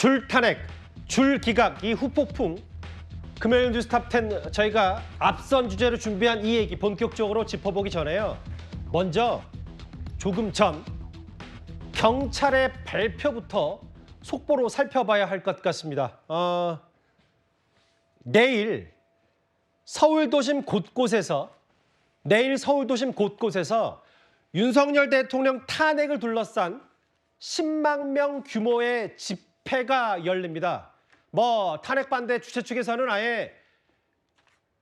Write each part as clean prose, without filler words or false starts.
줄 탄핵, 줄 기각, 이 후폭풍. 금요일 뉴스탑 10 저희가 앞선 주제로 준비한 이 얘기 본격적으로 짚어보기 전에요. 먼저 조금 전 경찰의 발표부터 속보로 살펴봐야 할 것 같습니다. 내일 서울 도심 곳곳에서 윤석열 대통령 탄핵을 둘러싼 10만 명 규모의 집회가 열립니다. 탄핵 반대 주최 측에서는 아예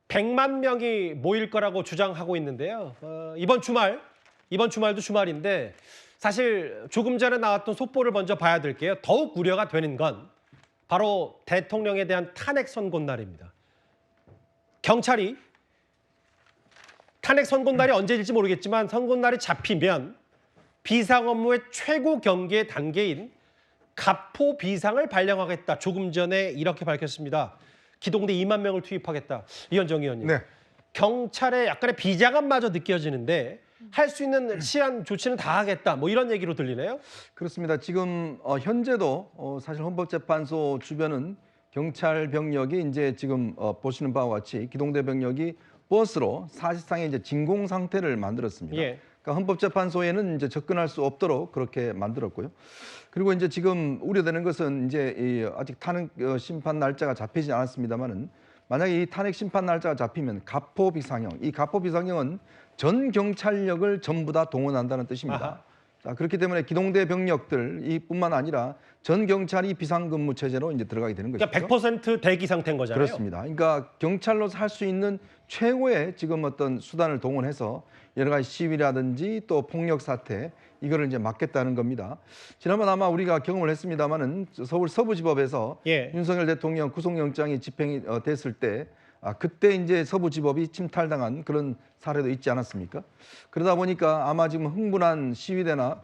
100만 명이 모일 거라고 주장하고 있는데요. 이번 주말도 주말인데 사실 조금 전에 나왔던 속보를 먼저 봐야 될게요. 더욱 우려가 되는 건 바로 대통령에 대한 탄핵 선고날입니다. 경찰이 탄핵 선고날이 언제일지 모르겠지만 선고날이 잡히면 비상 업무의 최고 경계 단계인 가포 비상을 발령하겠다. 조금 전에 이렇게 밝혔습니다. 기동대 2만 명을 투입하겠다. 이현정 의원님. 네. 경찰의 약간의 비장함마저 느껴지는데 할 수 있는 치안 조치는 다 하겠다. 이런 얘기로 들리네요. 그렇습니다. 지금 현재도 사실 헌법재판소 주변은 경찰 병력이 이제 지금 보시는 바와 같이 기동대 병력이 버스로 사실상의 이제 진공 상태를 만들었습니다. 예. 그러니까 헌법재판소에는 이제 접근할 수 없도록 그렇게 만들었고요. 그리고 이제 지금 우려되는 것은 이제 아직 탄핵 심판 날짜가 잡히지 않았습니다만은 만약에 이 탄핵 심판 날짜가 잡히면 가포 비상형, 이 가포 비상형은 전 경찰력을 전부 다 동원한다는 뜻입니다. 자, 그렇기 때문에 기동대 병력들 이뿐만 아니라 전 경찰이 비상근무 체제로 이제 들어가게 되는 것이죠. 그러니까 100% 대기 상태인 거잖아요. 그렇습니다. 그러니까 경찰로서 할 수 있는 최고의 지금 어떤 수단을 동원해서 여러 가지 시위라든지 또 폭력 사태 이거를 이제 막겠다는 겁니다. 지난번 아마 우리가 경험을 했습니다마는 서울 서부지법에서 예. 윤석열 대통령 구속영장이 집행이 됐을 때 그때 이제 서부지법이 침탈당한 그런 사례도 있지 않았습니까? 그러다 보니까 아마 지금 흥분한 시위대나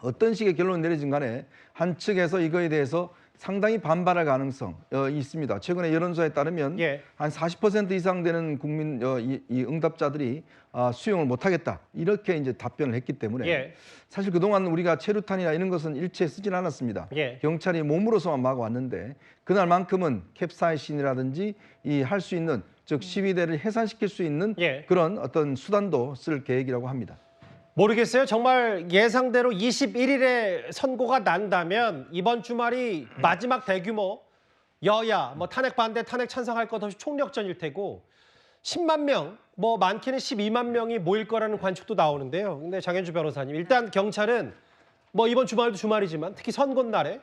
어떤 식의 결론이 내려진 간에 한 측에서 이거에 대해서 상당히 반발할 가능성이 있습니다. 최근에 여론조사에 따르면 예. 한 40% 이상 되는 국민 이 응답자들이 수용을 못하겠다 이렇게 이제 답변을 했기 때문에 예. 사실 그동안 우리가 체류탄이나 이런 것은 일체 쓰진 않았습니다. 예. 경찰이 몸으로서만 막아왔는데 그날만큼은 캡사이신이라든지 이 할 수 있는 즉 시위대를 해산시킬 수 있는 예. 그런 어떤 수단도 쓸 계획이라고 합니다. 모르겠어요. 정말 예상대로 21일에 선고가 난다면 이번 주말이 마지막 대규모 여야 탄핵 반대, 탄핵 찬성할 것 없이 총력전일 테고 10만 명, 많게는 12만 명이 모일 거라는 관측도 나오는데요. 근데 장현주 변호사님, 일단 경찰은 이번 주말도 주말이지만 특히 선거날에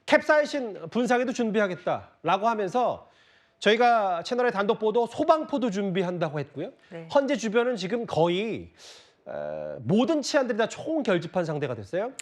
캡사이신 분사기도 준비하겠다라고 하면서 저희가 채널의 단독 보도 소방포도 준비한다고 했고요. 네. 현재 주변은 지금 거의 모든 치안들이 다 총결집한 상태가 됐어요.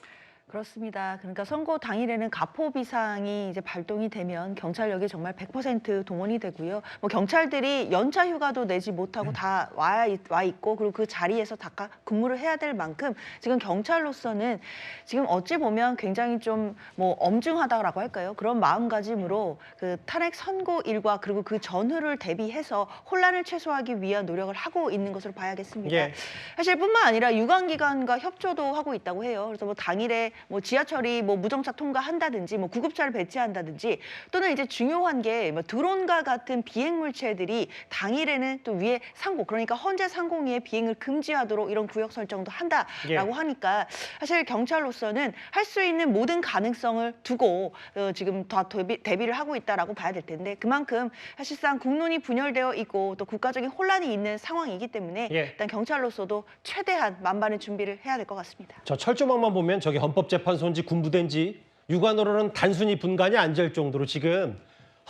그렇습니다. 그러니까 선고 당일에는 가포 비상이 이제 발동이 되면 경찰력이 정말 100% 동원이 되고요. 경찰들이 연차 휴가도 내지 못하고 다 와 있고 그리고 그 자리에서 다 근무를 해야 될 만큼 지금 경찰로서는 지금 어찌 보면 굉장히 좀 엄중하다라고 할까요? 그런 마음가짐으로 그 탄핵 선고일과 그리고 그 전후를 대비해서 혼란을 최소화하기 위한 노력을 하고 있는 것으로 봐야겠습니다. 예. 사실 뿐만 아니라 유관기관과 협조도 하고 있다고 해요. 그래서 당일에 지하철이 무정차 통과한다든지 구급차를 배치한다든지 또는 이제 중요한 게 드론과 같은 비행 물체들이 당일에는 또 위에 상공 그러니까 헌재 상공위에 비행을 금지하도록 이런 구역 설정도 한다라고 예. 하니까 사실 경찰로서는 할 수 있는 모든 가능성을 두고 지금 다 대비를 하고 있다라고 봐야 될 텐데 그만큼 사실상 국론이 분열되어 있고 또 국가적인 혼란이 있는 상황이기 때문에 예. 일단 경찰로서도 최대한 만반의 준비를 해야 될 것 같습니다. 저 철조망만 보면 저기 헌법재판소인지 군부대인지 육안으로는 단순히 분간이 안 될 정도로 지금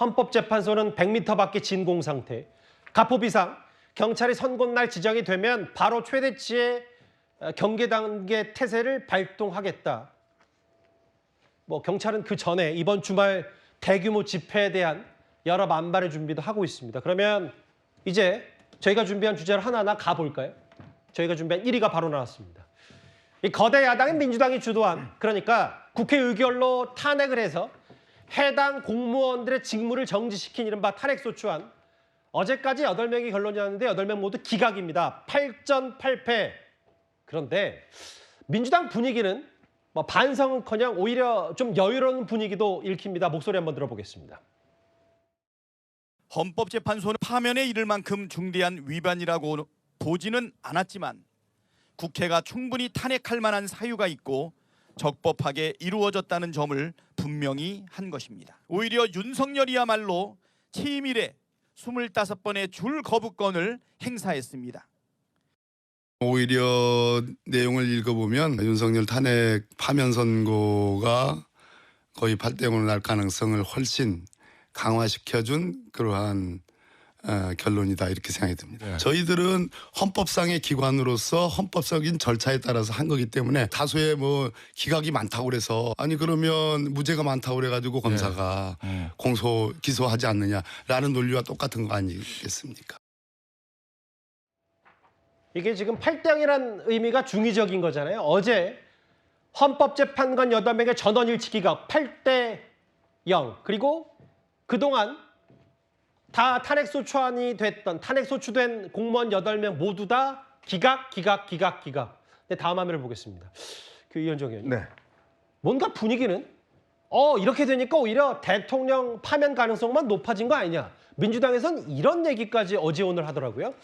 헌법재판소는 100m 밖에 진공 상태. 가포비상, 경찰이 선고날 지정이 되면 바로 최대치의 경계 단계 태세를 발동하겠다. 경찰은 그 전에 이번 주말 대규모 집회에 대한 여러 만반의 준비도 하고 있습니다. 그러면 이제 저희가 준비한 주제를 하나하나 가볼까요? 저희가 준비한 1위가 바로 나왔습니다. 이 거대 야당인 민주당이 주도한 그러니까 국회 의결로 탄핵을 해서 해당 공무원들의 직무를 정지시킨 이른바 탄핵소추안 어제까지 8명이 결론이 났는데 8명 모두 기각입니다. 8전 8패. 그런데 민주당 분위기는 뭐 반성은커녕 오히려 좀 여유로운 분위기도 읽힙니다. 목소리 한번 들어보겠습니다. 헌법재판소는 파면에 이를 만큼 중대한 위반이라고 보지는 않았지만 국회가 충분히 탄핵할 만한 사유가 있고 적법하게 이루어졌다는 점을 분명히 한 것입니다. 오히려 윤석열이야말로 취임 이래 25번의 줄 거부권을 행사했습니다. 오히려 내용을 읽어보면 윤석열 탄핵 파면 선고가 거의 8대 0으로 날 가능성을 훨씬 강화시켜준 그러한 결론이다 이렇게 생각이 듭니다. 저희들은 헌법상의 기관으로서 헌법적인 절차에 따라서 한 거기 때문에 다소의 뭐 기각이 많다고 그래서 아니 그러면 무죄가 많다고 그래가지고 검사가 공소 기소하지 않느냐라는 논리와 똑같은 거 아니겠습니까? 이게 지금 8대 0이란 의미가 중의적인 거잖아요. 어제 헌법재판관 8명의 전원일치 기각 8대 0. 그리고 그동안 다 탄핵소추안이 됐던 탄핵소추된 공무원 8명 모두 다 기각. 네, 다음 화면을 보겠습니다. 이현정 의원님. 네. 뭔가 분위기는 이렇게 되니까 오히려 대통령 파면 가능성만 높아진 거 아니냐. 민주당에서는 이런 얘기까지 어제 오늘 하더라고요.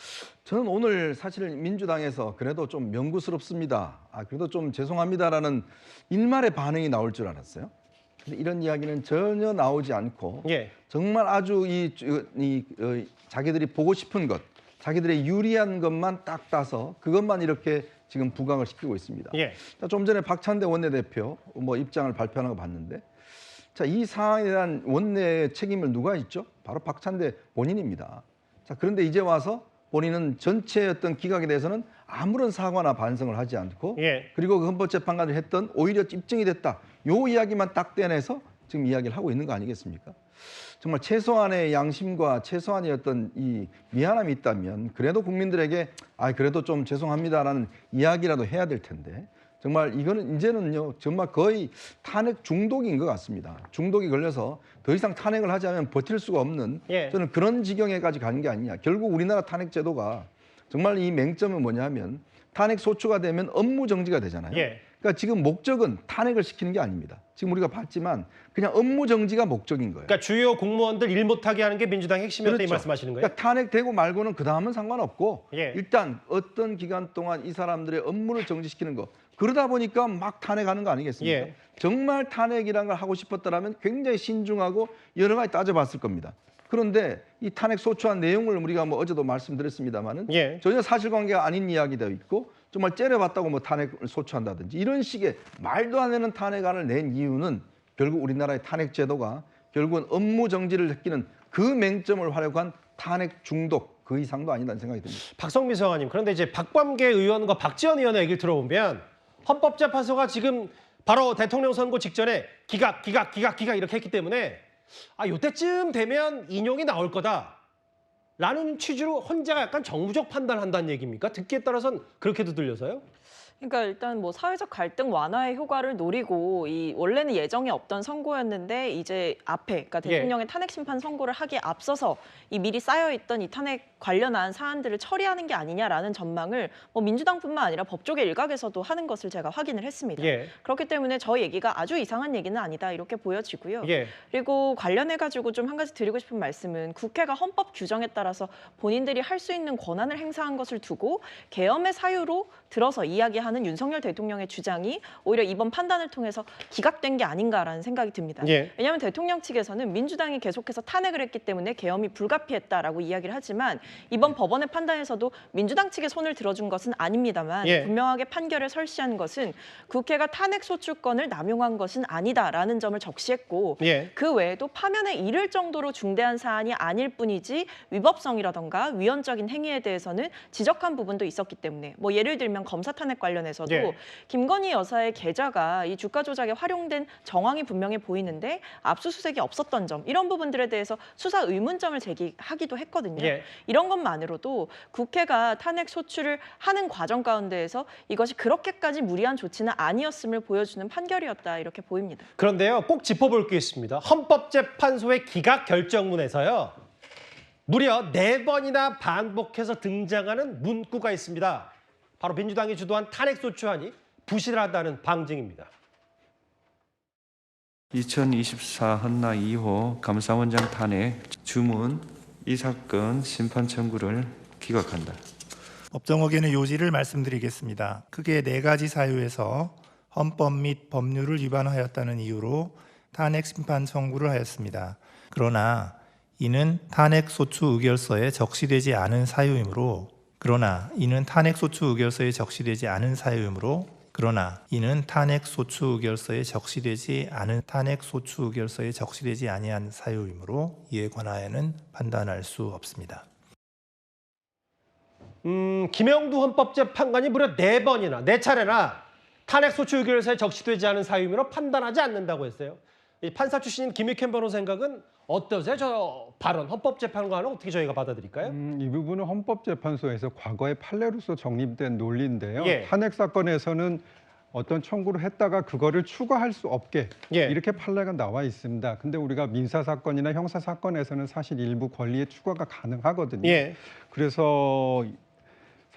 저는 오늘 사실 민주당에서 그래도 좀 명구스럽습니다. 그래도 좀 죄송합니다라는 일말의 반응이 나올 줄 알았어요. 근데 이런 이야기는 전혀 나오지 않고 예. 정말 아주 자기들이 보고 싶은 것, 자기들의 유리한 것만 딱 따서 그것만 이렇게 지금 부각을 시키고 있습니다. 예. 자, 좀 전에 박찬대 원내대표 입장을 발표하는 거 봤는데 자, 이 상황에 대한 원내의 책임을 누가 있죠? 바로 박찬대 본인입니다. 자, 그런데 이제 와서 본인은 전체 어떤 기각에 대해서는 아무런 사과나 반성을 하지 않고 예. 그리고 그 헌법재판관이 했던 오히려 입증이 됐다. 요 이야기만 딱 떼내서 지금 이야기를 하고 있는 거 아니겠습니까? 정말 최소한의 양심과 최소한의 어떤 이 미안함이 있다면 그래도 국민들에게 그래도 좀 죄송합니다라는 이야기라도 해야 될 텐데 정말 이거는 이제는요 정말 거의 탄핵 중독인 것 같습니다. 중독이 걸려서 더 이상 탄핵을 하자면 버틸 수가 없는 예. 저는 그런 지경에까지 가는 게 아니냐. 결국 우리나라 탄핵 제도가 정말 이 맹점은 뭐냐면 탄핵 소추가 되면 업무 정지가 되잖아요. 예. 그러니까 지금 목적은 탄핵을 시키는 게 아닙니다. 지금 우리가 봤지만 그냥 업무 정지가 목적인 거예요. 그러니까 주요 공무원들 일 못하게 하는 게 민주당 핵심이었다 이 그렇죠. 말씀하시는 거예요? 그러니까 탄핵되고 말고는 그 다음은 상관없고 예. 일단 어떤 기간 동안 이 사람들의 업무를 정지시키는 거 그러다 보니까 막 탄핵하는 거 아니겠습니까? 예. 정말 탄핵이라는 걸 하고 싶었더라면 굉장히 신중하고 여러 가지 따져봤을 겁니다. 그런데 이 탄핵 소추안 내용을 우리가 어제도 말씀드렸습니다마는 예. 전혀 사실관계가 아닌 이야기도 있고 정말 째려봤다고 탄핵을 소추한다든지 이런 식의 말도 안 되는 탄핵안을 낸 이유는 결국 우리나라의 탄핵 제도가 결국은 업무 정지를 느끼는 그 맹점을 활용한 탄핵 중독 그 이상도 아니다는 생각이 듭니다. 박성미 의원님, 그런데 이제 박범계 의원과 박지원 의원의 얘기를 들어보면 헌법재판소가 지금 바로 대통령 선고 직전에 기각 이렇게 했기 때문에 이때쯤 되면 인용이 나올 거다라는 취지로 혼자가 약간 정무적 판단을 한다는 얘기입니까? 듣기에 따라서는 그렇게도 들려서요? 그러니까 일단 사회적 갈등 완화의 효과를 노리고 이 원래는 예정이 없던 선고였는데 이제 앞에 그러니까 대통령의 탄핵 심판 선고를 하기에 앞서서 이 미리 쌓여 있던 이 탄핵 관련한 사안들을 처리하는 게 아니냐라는 전망을 민주당뿐만 아니라 법조계 일각에서도 하는 것을 제가 확인을 했습니다. 예. 그렇기 때문에 저희 얘기가 아주 이상한 얘기는 아니다 이렇게 보여지고요. 예. 그리고 관련해 가지고 좀 한 가지 드리고 싶은 말씀은 국회가 헌법 규정에 따라서 본인들이 할 수 있는 권한을 행사한 것을 두고 계엄의 사유로 들어서 이야기하는 윤석열 대통령의 주장이 오히려 이번 판단을 통해서 기각된 게 아닌가라는 생각이 듭니다. 예. 왜냐하면 대통령 측에서는 민주당이 계속해서 탄핵을 했기 때문에 계엄이 불가피했다라고 이야기를 하지만 이번 법원의 판단에서도 민주당 측의 손을 들어준 것은 아닙니다만 예. 분명하게 판결을 설시한 것은 국회가 탄핵 소추권을 남용한 것은 아니다라는 점을 적시했고 예. 그 외에도 파면에 이를 정도로 중대한 사안이 아닐 뿐이지 위법성이라던가 위헌적인 행위에 대해서는 지적한 부분도 있었기 때문에 예를 들면 검사 탄핵 관련해서도 예. 김건희 여사의 계좌가 이 주가 조작에 활용된 정황이 분명해 보이는데 압수수색이 없었던 점 이런 부분들에 대해서 수사 의문점을 제기하기도 했거든요. 예. 이런 것만으로도 국회가 탄핵 소추를 하는 과정 가운데에서 이것이 그렇게까지 무리한 조치는 아니었음을 보여주는 판결이었다 이렇게 보입니다. 그런데요, 꼭 짚어볼 게 있습니다. 헌법재판소의 기각 결정문에서요, 무려 4번이나 반복해서 등장하는 문구가 있습니다. 바로 민주당이 주도한 탄핵소추안이 부실하다는 방증입니다. 2024 헌나 2호 감사원장 탄핵 주문 이 사건 심판 청구를 기각한다. 법정의견의 요지를 말씀드리겠습니다. 크게 4가지 사유에서 헌법 및 법률을 위반하였다는 이유로 탄핵 심판 청구를 하였습니다. 그러나 이는 탄핵 소추 의결서에 적시되지 않은 사유이므로 그러나 이는 탄핵 소추 의결서에 적시되지 않은 사유이므로 그러나 이는 탄핵 소추 의결서에 적시되지 않은 탄핵 소추 의결서에 적시되지 아니한 사유이므로 이에 관하여는 판단할 수 없습니다. 김영두 헌법재판관이 무려 4번이나 4차례나 탄핵 소추 의결서에 적시되지 않은 사유이므로 판단하지 않는다고 했어요. 이 판사 출신인 김익현 변호사 생각은 어떠세요? 저 발언 헌법재판관은 어떻게 저희가 받아들일까요? 이 부분은 헌법재판소에서 과거의 판례로서 정립된 논리인데요. 예. 탄핵 사건에서는 어떤 청구를 했다가 그거를 추가할 수 없게 예. 이렇게 판례가 나와 있습니다. 근데 우리가 민사 사건이나 형사 사건에서는 사실 일부 권리의 추가가 가능하거든요. 예. 그래서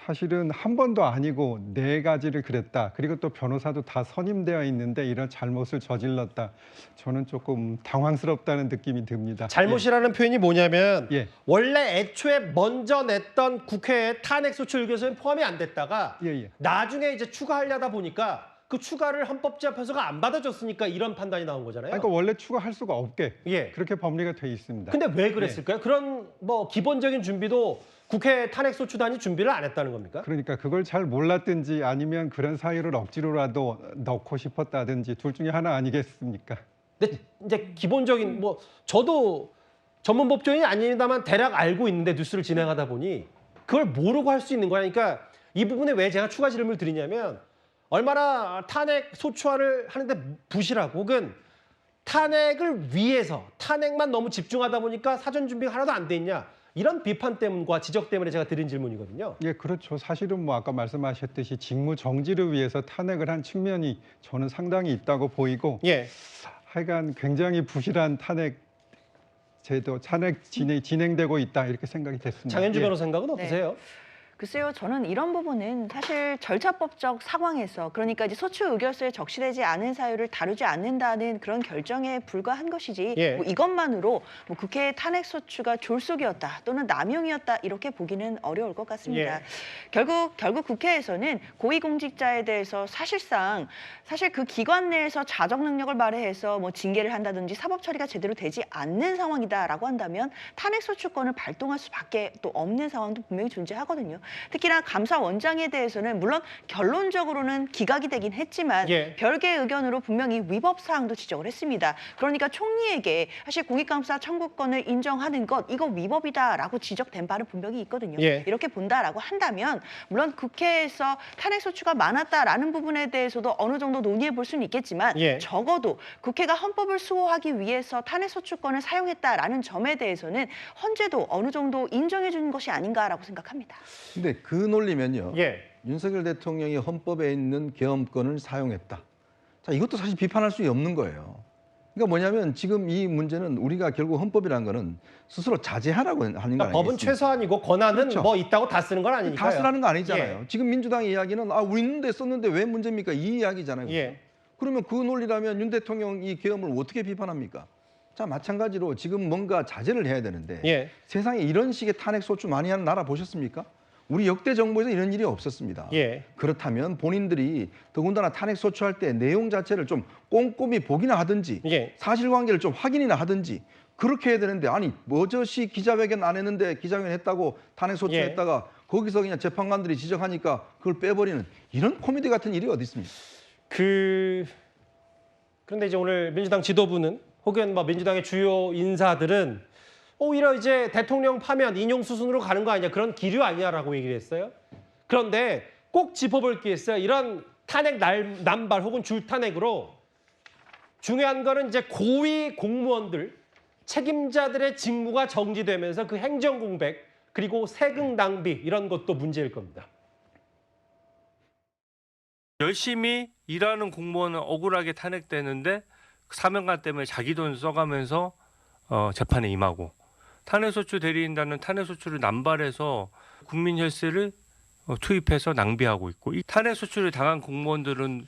사실은 한 번도 아니고 4가지를 그랬다. 그리고 또 변호사도 다 선임되어 있는데 이런 잘못을 저질렀다. 저는 조금 당황스럽다는 느낌이 듭니다. 잘못이라는 표현이 뭐냐면 예. 원래 애초에 먼저 냈던 국회의 탄핵 소추 의결서에 포함이 안 됐다가 예. 나중에 이제 추가하려다 보니까 그 추가를 헌법재판소가 안 받아줬으니까 이런 판단이 나온 거잖아요. 그러니까 원래 추가할 수가 없게 예. 그렇게 법리가 돼 있습니다. 근데 왜 그랬을까요? 그런 뭐 기본적인 준비도 국회 탄핵 소추단이 준비를 안 했다는 겁니까? 그러니까 그걸 잘 몰랐든지 아니면 그런 사유를 억지로라도 넣고 싶었다든지 둘 중에 하나 아니겠습니까? 근데 이제 기본적인 뭐 저도 전문 법조인이 아닙니다만 대략 알고 있는데 뉴스를 진행하다 보니 그걸 모르고 할 수 있는 거야. 그러니까 이 부분에 왜 제가 추가 질문을 드리냐면 얼마나 탄핵 소추안을 하는데 부실하고 혹은 탄핵을 위해서 탄핵만 너무 집중하다 보니까 사전 준비가 하나도 안 돼 있냐. 이런 비판 때문과 지적 때문에 제가 드린 질문이거든요. 예, 그렇죠. 사실은 뭐 아까 말씀하셨듯이 직무 정지를 위해서 탄핵을 한 측면이 저는 상당히 있다고 보이고 예. 하여간 굉장히 부실한 탄핵 제도, 탄핵 진행되고 있다 이렇게 생각이 됐습니다. 장현주 예. 변호사 생각은 어떠세요? 글쎄요, 저는 이런 부분은 사실 절차법적 상황에서 그러니까 이제 소추 의결서에 적시되지 않은 사유를 다루지 않는다는 그런 결정에 불과한 것이지 예. 뭐 이것만으로 뭐 국회의 탄핵 소추가 졸속이었다 또는 남용이었다 이렇게 보기는 어려울 것 같습니다. 예. 결국 국회에서는 고위공직자에 대해서 사실 그 기관 내에서 자정 능력을 발휘해서 뭐 징계를 한다든지 사법 처리가 제대로 되지 않는 상황이다라고 한다면 탄핵 소추권을 발동할 수밖에 또 없는 상황도 분명히 존재하거든요. 특히나 감사원장에 대해서는 물론 결론적으로는 기각이 되긴 했지만 예. 별개의 의견으로 분명히 위법 사항도 지적을 했습니다. 그러니까 총리에게 사실 공익감사 청구권을 인정하는 것 이거 위법이다라고 지적된 바는 분명히 있거든요. 예. 이렇게 본다라고 한다면 물론 국회에서 탄핵 소추가 많았다라는 부분에 대해서도 어느 정도 논의해 볼 수는 있겠지만 예. 적어도 국회가 헌법을 수호하기 위해서 탄핵 소추권을 사용했다라는 점에 대해서는 헌재도 어느 정도 인정해 주는 것이 아닌가라고 생각합니다. 근데 그 논리면요. 예. 윤석열 대통령이 헌법에 있는 계엄권을 사용했다. 자, 이것도 사실 비판할 수 없는 거예요. 그러니까 뭐냐면 지금 이 문제는 우리가 결국 헌법이라는 거는 스스로 자제하라고 하는 거 그러니까 아니겠습니까? 법은 최소한이고 권한은 그렇죠. 뭐 있다고 다 쓰는 건 아니니까요. 다 쓰라는 거 아니잖아요. 예. 지금 민주당의 이야기는 우리 있는데 썼는데 왜 문제입니까? 이 이야기잖아요. 예. 그러면 그 논리라면 윤 대통령 이 계엄을 어떻게 비판합니까? 자, 마찬가지로 지금 뭔가 자제를 해야 되는데 예. 세상에 이런 식의 탄핵 소추 많이 하는 나라 보셨습니까? 우리 역대 정부에서 이런 일이 없었습니다. 예. 그렇다면 본인들이 더군다나 탄핵 소추할 때 내용 자체를 좀 꼼꼼히 보기나 하든지 예. 사실관계를 좀 확인이나 하든지 그렇게 해야 되는데 아니 버젓이 기자회견 안 했는데 기자회견 했다고 탄핵 소추했다가 거기서 그냥 재판관들이 지적하니까 그걸 빼버리는 이런 코미디 같은 일이 어디 있습니까? 그런데 이제 오늘 민주당 지도부는 혹은 뭐 민주당의 주요 인사들은 오히려 이제 대통령 파면 인용 수순으로 가는 거 아니냐 그런 기류 아니냐라고 얘기를 했어요. 그런데 꼭 짚어볼 게 있어요. 이런 탄핵 남발 혹은 줄탄핵으로 중요한 거는 이제 고위 공무원들 책임자들의 직무가 정지되면서 그 행정 공백 그리고 세금 낭비 이런 것도 문제일 겁니다. 열심히 일하는 공무원은 억울하게 탄핵되는데 사명감 때문에 자기 돈 써가면서 재판에 임하고 탄핵소추 대리인단은 탄핵소추를 남발해서 국민 혈세를 투입해서 낭비하고 있고 이 탄핵소추를 당한 공무원들은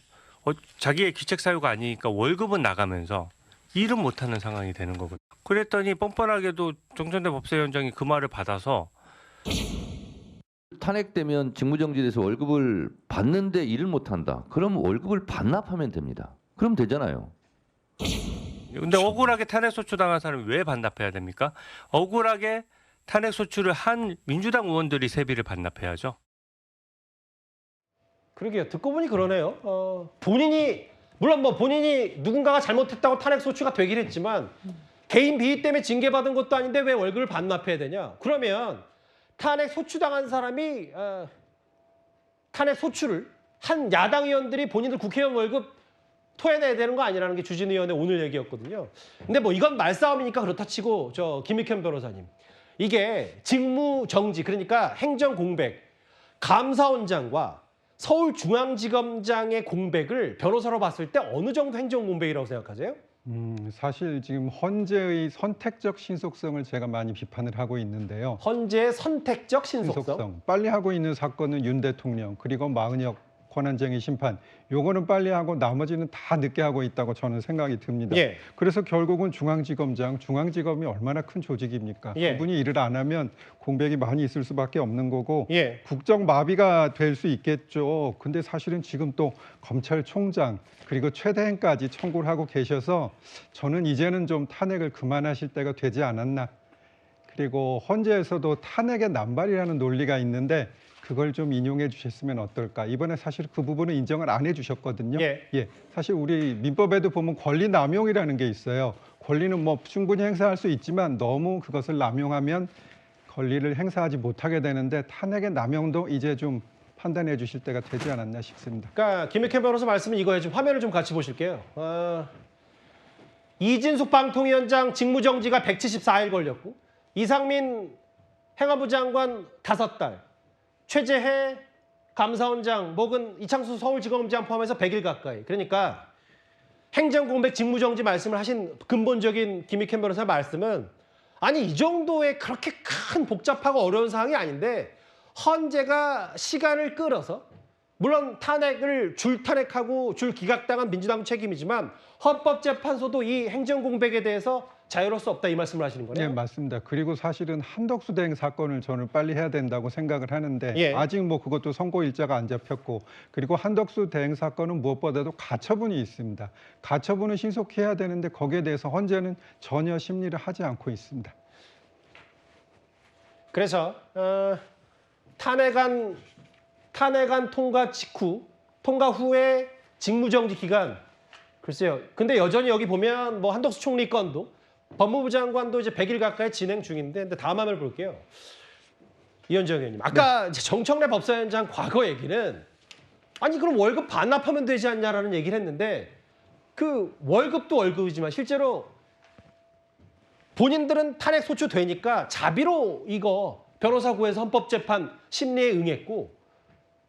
자기의 기책 사유가 아니니까 월급은 나가면서 일은 못하는 상황이 되는 거거든요. 그랬더니 뻔뻔하게도 정청래 법사위원장이 그 말을 받아서 탄핵되면 직무정지돼서 월급을 받는데 일을 못한다. 그럼 월급을 반납하면 됩니다. 그럼 되잖아요. 근데 억울하게 탄핵소추 당한 사람이 왜 반납해야 됩니까? 억울하게 탄핵소추를 한 민주당 의원들이 세비를 반납해야죠. 그러게요. 듣고 보니 그러네요. 본인이 물론 뭐 본인이 누군가가 잘못했다고 탄핵 소추가 되긴 했지만 개인 비위 때문에 징계받은 것도 아닌데 왜 월급을 반납해야 되냐? 그러면 탄핵 소추당한 사람이 탄핵 소추를 한 야당 의원들이 본인들 국회의원 월급 토해내야 되는 거 아니라는 게 주진 의원의 오늘 얘기였거든요. 근데 뭐 이건 말싸움이니까 그렇다 치고 저 김익현 변호사님 이게 직무 정지 그러니까 행정 공백 감사원장과 서울중앙지검장의 공백을 변호사로 봤을 때 어느 정도 행정 공백이라고 생각하세요? 사실 지금 헌재의 선택적 신속성을 제가 많이 비판을 하고 있는데요. 헌재의 선택적 신속성. 빨리 하고 있는 사건은 윤 대통령 그리고 마은혁 권한쟁의 심판 요거는 빨리 하고 나머지는 다 늦게 하고 있다고 저는 생각이 듭니다. 예. 그래서 결국은 중앙지검이 얼마나 큰 조직입니까? 예. 그분이 일을 안 하면 공백이 많이 있을 수밖에 없는 거고 예. 국정 마비가 될 수 있겠죠. 근데 사실은 지금 또 검찰총장 그리고 최대행까지 청구를 하고 계셔서 저는 이제는 좀 탄핵을 그만하실 때가 되지 않았나. 그리고 헌재에서도 탄핵의 남발이라는 논리가 있는데 그걸 좀 인용해 주셨으면 어떨까. 이번에 사실 그 부분은 인정을 안 해주셨거든요. 예. 사실 우리 민법에도 보면 권리 남용이라는 게 있어요. 권리는 뭐 충분히 행사할 수 있지만 너무 그것을 남용하면 권리를 행사하지 못하게 되는데 탄핵의 남용도 이제 좀 판단해 주실 때가 되지 않았나 싶습니다. 그러니까 김익현 변호사 말씀은 이거예요. 좀 화면을 좀 같이 보실게요. 이진숙 방통위원장 직무정지가 174일 걸렸고 이상민 행안부 장관 5달, 최재해 감사원장 혹은 이창수 서울지검장 포함해서 100일 가까이. 그러니까 행정공백 직무정지 말씀을 하신 근본적인 김익현 변호사 말씀은 아니 이 정도의 그렇게 큰 복잡하고 어려운 사항이 아닌데 헌재가 시간을 끌어서 물론 탄핵을 줄 탄핵하고 줄 기각당한 민주당 책임이지만 헌법재판소도 이 행정공백에 대해서 자유로울 수 없다 이 말씀을 하시는 거네요. 네, 맞습니다. 그리고 사실은 한덕수 대행 사건을 저는 빨리 해야 된다고 생각을 하는데 예. 아직 뭐 그것도 선고 일자가 안 잡혔고 그리고 한덕수 대행 사건은 무엇보다도 가처분이 있습니다. 가처분을 신속해야 되는데 거기에 대해서 헌재는 전혀 심리를 하지 않고 있습니다. 그래서 탄핵안 통과 후에 직무정지 기간 글쎄요. 근데 여전히 여기 보면 뭐 한덕수 총리 건도 법무부 장관도 이제 100일 가까이 진행 중인데 근데 다음 화면을 볼게요. 이현정 의원님. 아까 이제 정청래 법사위원장 과거 얘기는 아니 그럼 월급 반납하면 되지 않냐라는 얘기를 했는데 그 월급도 월급이지만 실제로 본인들은 탄핵 소추되니까 자비로 이거 변호사 구해서 헌법재판 심리에 응했고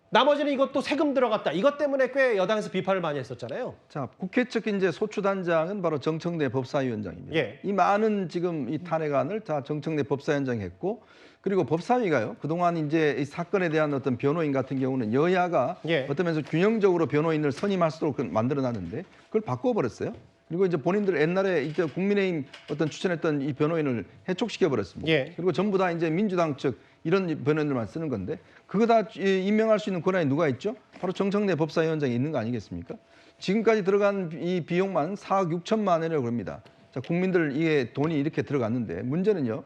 나머지는 이것도 세금 들어갔다. 이것 때문에 꽤 여당에서 비판을 많이 했었잖아요. 자, 국회 측 이제 소추단장은 바로 정청래 법사위원장입니다. 예. 이 많은 지금 이 탄핵안을 다 정청래 법사위원장이 했고 그리고 법사위가요. 그동안 이제 이 사건에 대한 어떤 변호인 같은 경우는 여야가 예. 어떤 면에서 균형적으로 변호인을 선임할 수 있도록 만들어놨는데 그걸 바꿔버렸어요. 그리고 이제 본인들 옛날에 이제 국민의힘 어떤 추천했던 이 변호인을 해촉시켜 버렸습니다. 예. 그리고 전부 다 이제 민주당 측 이런 변호인들만 쓰는 건데 그거 다 임명할 수 있는 권한이 누가 있죠? 바로 정청래 법사위원장이 있는 거 아니겠습니까? 지금까지 들어간 이 비용만 4억 6천만 원이라고 합니다. 자, 국민들 이게 돈이 이렇게 들어갔는데 문제는요.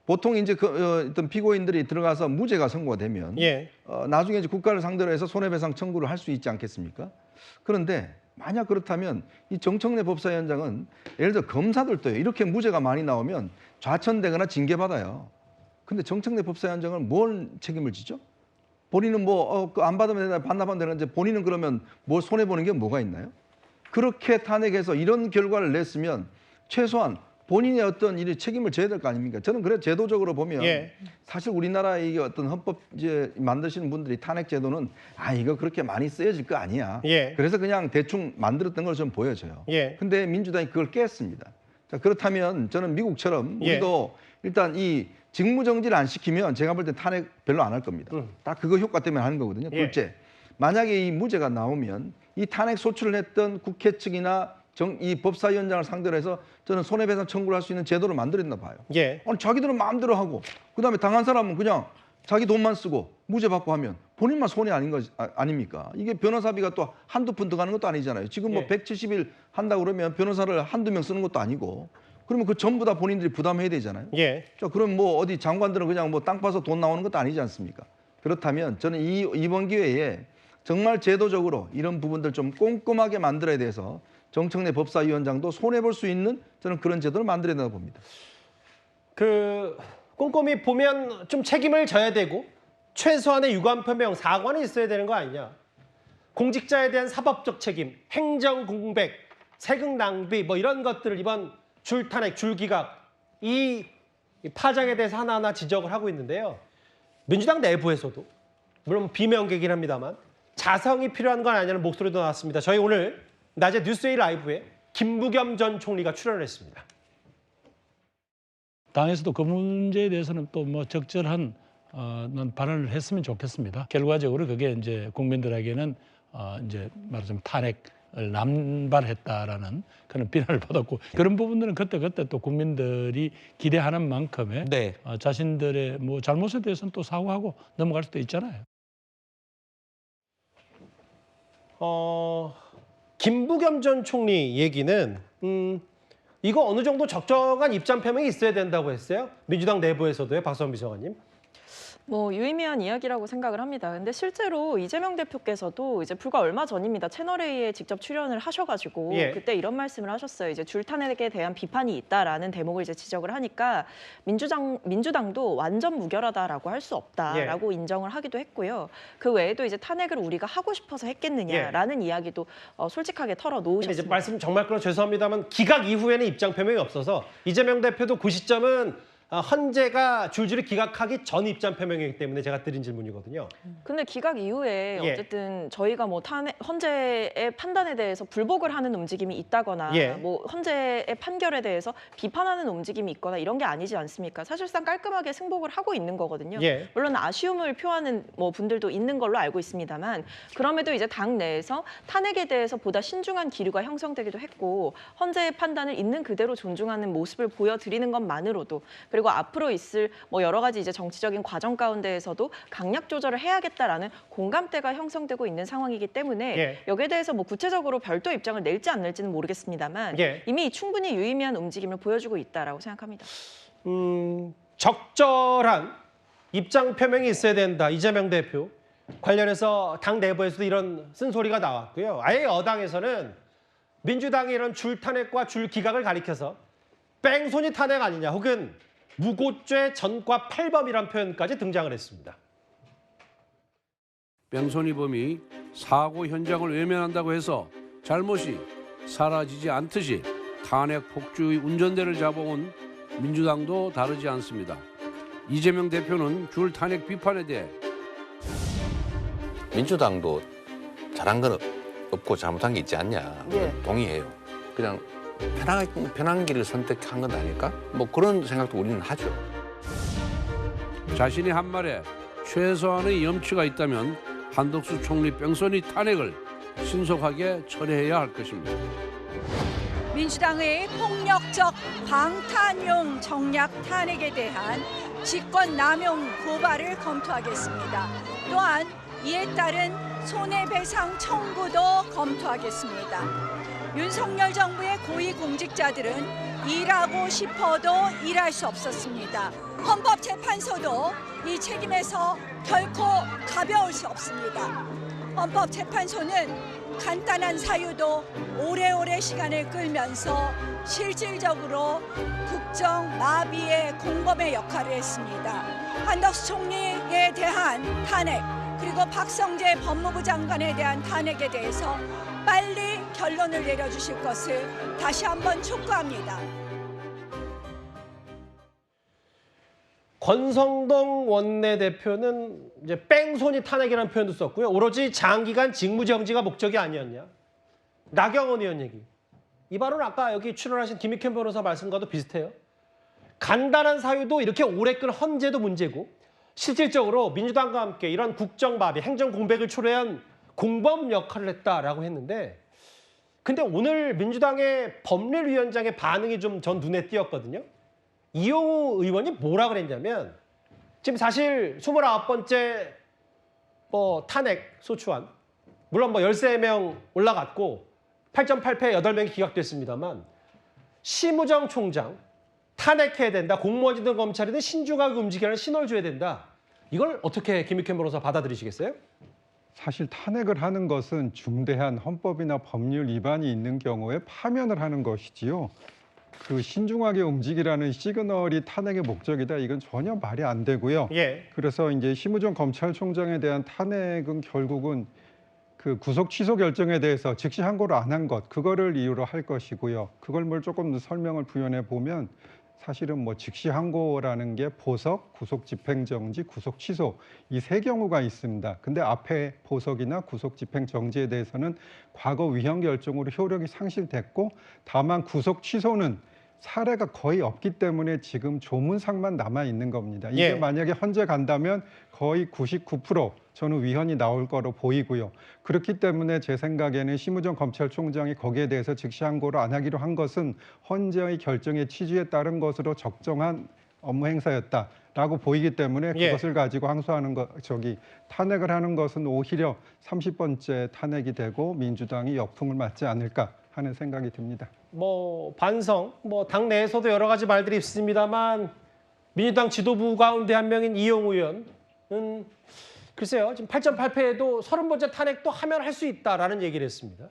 보통 이제 그 어떤 피고인들이 들어가서 무죄가 선고가 되면 예. 나중에 이제 국가를 상대로 해서 손해배상 청구를 할 수 있지 않겠습니까? 그런데 만약 그렇다면 이 정청래 법사위원장은 예를 들어 검사들도요. 이렇게 무죄가 많이 나오면 좌천되거나 징계받아요. 근데 정청래 법사위원장은 뭘 책임을 지죠? 본인은 뭐 안 받으면 되나 반납하면 되는데 본인은 그러면 뭘 손해 보는 게 뭐가 있나요? 그렇게 탄핵해서 이런 결과를 냈으면 최소한 본인의 어떤 일에 책임을 져야 될 거 아닙니까? 저는 그래 제도적으로 보면 예. 사실 우리나라의 어떤 헌법 이제 만드시는 분들이 탄핵 제도는 이거 그렇게 많이 쓰여질 거 아니야. 예. 그래서 그냥 대충 만들었던 걸 좀 보여져요. 예. 근데 민주당이 그걸 깼습니다. 자, 그렇다면 저는 미국처럼 예. 우리도 일단 이 직무정지를 안 시키면 제가 볼 때 탄핵 별로 안 할 겁니다. 다 그거 효과 때문에 하는 거거든요. 예. 둘째, 만약에 이 무죄가 나오면 이 탄핵 소추를 했던 국회 측이나 이 법사위원장을 상대로 해서 저는 손해배상 청구를 할 수 있는 제도를 만들었나 봐요. 예. 아니 자기들은 마음대로 하고 그다음에 당한 사람은 그냥 자기 돈만 쓰고 무죄 받고 하면 본인만 손해 아닙니까? 이게 변호사비가 또 한두 푼 더 가는 것도 아니잖아요. 지금 뭐 예. 170일 한다고 그러면 변호사를 한두 명 쓰는 것도 아니고 그러면 그 전부 다 본인들이 부담해야 되잖아요. 예. 자, 그럼 뭐 어디 장관들은 그냥 뭐 땅 파서 돈 나오는 것도 아니지 않습니까? 그렇다면 저는 이번 기회에 정말 제도적으로 이런 부분들 좀 꼼꼼하게 만들어야 돼서 정청래 법사위원장도 손해볼 수 있는 저는 그런 제도를 만들어야 된다고 봅니다. 그 꼼꼼히 보면 좀 책임을 져야 되고 최소한의 유감 표명, 사과는 있어야 되는 거 아니냐. 공직자에 대한 사법적 책임, 행정 공백, 세금 낭비 뭐 이런 것들을 이번 줄탄핵, 줄기각 이 파장에 대해서 하나하나 지적을 하고 있는데요. 민주당 내부에서도 물론 비명계긴 합니다만 자성이 필요한 건 아니냐는 목소리도 나왔습니다. 저희 오늘 낮에 뉴스웨이 라이브에 김부겸 전 총리가 출연을 했습니다. 당에서도 그 문제에 대해서는 또 뭐 적절한 발언을 했으면 좋겠습니다. 결과적으로 그게 이제 국민들에게는 이제 말하자면 탄핵을 남발했다라는 그런 비난을 받았고 그런 부분들은 그때 또 국민들이 기대하는 만큼의 네. 자신들의 뭐 잘못에 대해서는 또 사과하고 넘어갈 수도 있잖아요. 김부겸 전 총리 얘기는 이거 어느 정도 적정한 입장 표명이 있어야 된다고 했어요. 민주당 내부에서도요, 박수원 비서관님. 뭐 유의미한 이야기라고 생각을 합니다. 근데 실제로 이재명 대표께서도 이제 불과 얼마 전입니다. 채널A에 직접 출연을 하셔가지고 예. 그때 이런 말씀을 하셨어요. 이제 줄탄핵에 대한 비판이 있다라는 대목을 이제 지적을 하니까 민주당도 완전 무결하다라고 할 수 없다라고 인정을 하기도 했고요. 그 외에도 이제 탄핵을 우리가 하고 싶어서 했겠느냐라는 이야기도 솔직하게 근데 털어놓으셨습니다. 이제 말씀 정말 끊어 죄송합니다만 기각 이후에는 입장 표명이 없어서 이재명 대표도 그 시점은 헌재가 줄줄이 기각하기 전 입장 표명이기 때문에 제가 드린 질문이거든요. 근데 기각 이후에 예. 어쨌든 저희가 뭐 헌재의 판단에 대해서 불복을 하는 움직임이 있다거나 예. 뭐 헌재의 판결에 대해서 비판하는 움직임이 있거나 이런 게 아니지 않습니까? 사실상 깔끔하게 승복을 하고 있는 거거든요. 예. 물론 아쉬움을 표하는 뭐 분들도 있는 걸로 알고 있습니다만 그럼에도 이제 당 내에서 탄핵에 대해서 보다 신중한 기류가 형성되기도 했고 헌재의 판단을 있는 그대로 존중하는 모습을 보여드리는 것만으로도 그리고 앞으로 있을 뭐 여러 가지 이제 정치적인 과정 가운데에서도 강약 조절을 해야겠다라는 공감대가 형성되고 있는 상황이기 때문에 여기에 대해서 뭐 구체적으로 별도 입장을 낼지 안 낼지는 모르겠습니다만 이미 충분히 유의미한 움직임을 보여주고 있다라고 생각합니다. 적절한 입장 표명이 있어야 된다. 이재명 대표 관련해서 당 내부에서도 이런 쓴소리가 나왔고요. 아예 여당에서는 민주당이 이런 줄탄핵과 줄기각을 가리켜서 뺑소니 탄핵 아니냐 혹은 무고죄 전과 팔범이란 표현까지 등장을 했습니다. 뺑소니범이 사고 현장을 외면한다고 해서 잘못이 사라지지 않듯이 탄핵 폭주의 운전대를 잡아온 민주당도 다르지 않습니다. 이재명 대표는 줄 탄핵 비판에 대해 민주당도 잘한 건 없고 잘못한 게 있지 않냐 동의해요. 그냥 편한 길을 선택한 건 아닐까? 뭐 그런 생각도 우리는 하죠. 자신이 한 말에 최소한의 염치가 있다면 한덕수 총리 뺑소니 탄핵을 신속하게 철회해야 할 것입니다. 민주당의 폭력적 방탄용 정략 탄핵에 대한 직권남용 고발을 검토하겠습니다. 또한 이에 따른 손해배상 청구도 검토하겠습니다. 윤석열 정부의 고위공직자들은 일하고 싶어도 일할 수 없었습니다. 헌법재판소도 이 책임에서 결코 가벼울 수 없습니다. 헌법재판소는 간단한 사유도 오래오래 시간을 끌면서 실질적으로 국정 마비의 공범의 역할을 했습니다. 한덕수 총리에 대한 탄핵 그리고 박성재 법무부 장관에 대한 탄핵에 대해서 빨리 결론을 내려주실 것을 다시 한번 촉구합니다. 권성동 원내대표는 이제 뺑소니 탄핵이라는 표현도 썼고요. 오로지 장기간 직무정지가 목적이 아니었냐. 나경원 의원 얘기. 이 발언은 아까 여기 출연하신 김익현 변호사 말씀과도 비슷해요. 간단한 사유도 이렇게 오래 끈 헌재도 문제고 실질적으로 민주당과 함께 이런 국정마비, 행정공백을 초래한 공범 역할을 했다라고 했는데 근데 오늘 민주당의 법률위원장의 반응이 좀 전 눈에 띄었거든요. 이용우 의원이 뭐라 그랬냐면 지금 사실 29번째 탄핵 소추안 물론 13명 올라갔고 8.8패 8명이 기각됐습니다만 심우정 총장 탄핵해야 된다. 공무원이든 검찰이든 신중하게 움직이라는 신호를 줘야 된다. 이걸 어떻게 김익현 변호사 받아들이시겠어요? 사실 탄핵을 하는 것은 중대한 헌법이나 법률 위반이 있는 경우에 파면을 하는 것이지요. 그 신중하게 움직이라는 시그널이 탄핵의 목적이다. 이건 전혀 말이 안 되고요. 예. 그래서 이제 심우정 검찰총장에 대한 탄핵은 결국은 그 구속 취소 결정에 대해서 즉시 항고를 안 한 것, 그거를 이유로 할 것이고요. 그걸 뭘 조금 더 설명을 부연해 보면 사실은 뭐 즉시 항고라는 게 보석, 구속 집행정지, 구속 취소 이 세 경우가 있습니다. 근데 앞에 보석이나 구속 집행정지에 대해서는 과거 위헌 결정으로 효력이 상실됐고 다만 구속 취소는 사례가 거의 없기 때문에 지금 조문상만 남아 있는 겁니다. 이게 예. 만약에 헌재 간다면 거의 99% 저는 위헌이 나올 거로 보이고요. 그렇기 때문에 제 생각에는 심우정 검찰총장이 거기에 대해서 즉시 항고를 안 하기로 한 것은 헌재의 결정의 취지에 따른 것으로 적정한 업무 행사였다라고 보이기 때문에 예. 그것을 가지고 항소하는 탄핵을 하는 것은 오히려 30번째 탄핵이 되고 민주당이 역풍을 맞지 않을까 하는 생각이 듭니다. 반성, 당내에서도 여러 가지 말들이 있습니다만 민주당 지도부 가운데 한 명인 이용우 의원은 글쎄요, 지금 8.8패에도 30번째 탄핵도 하면 할 수 있다라는 얘기를 했습니다.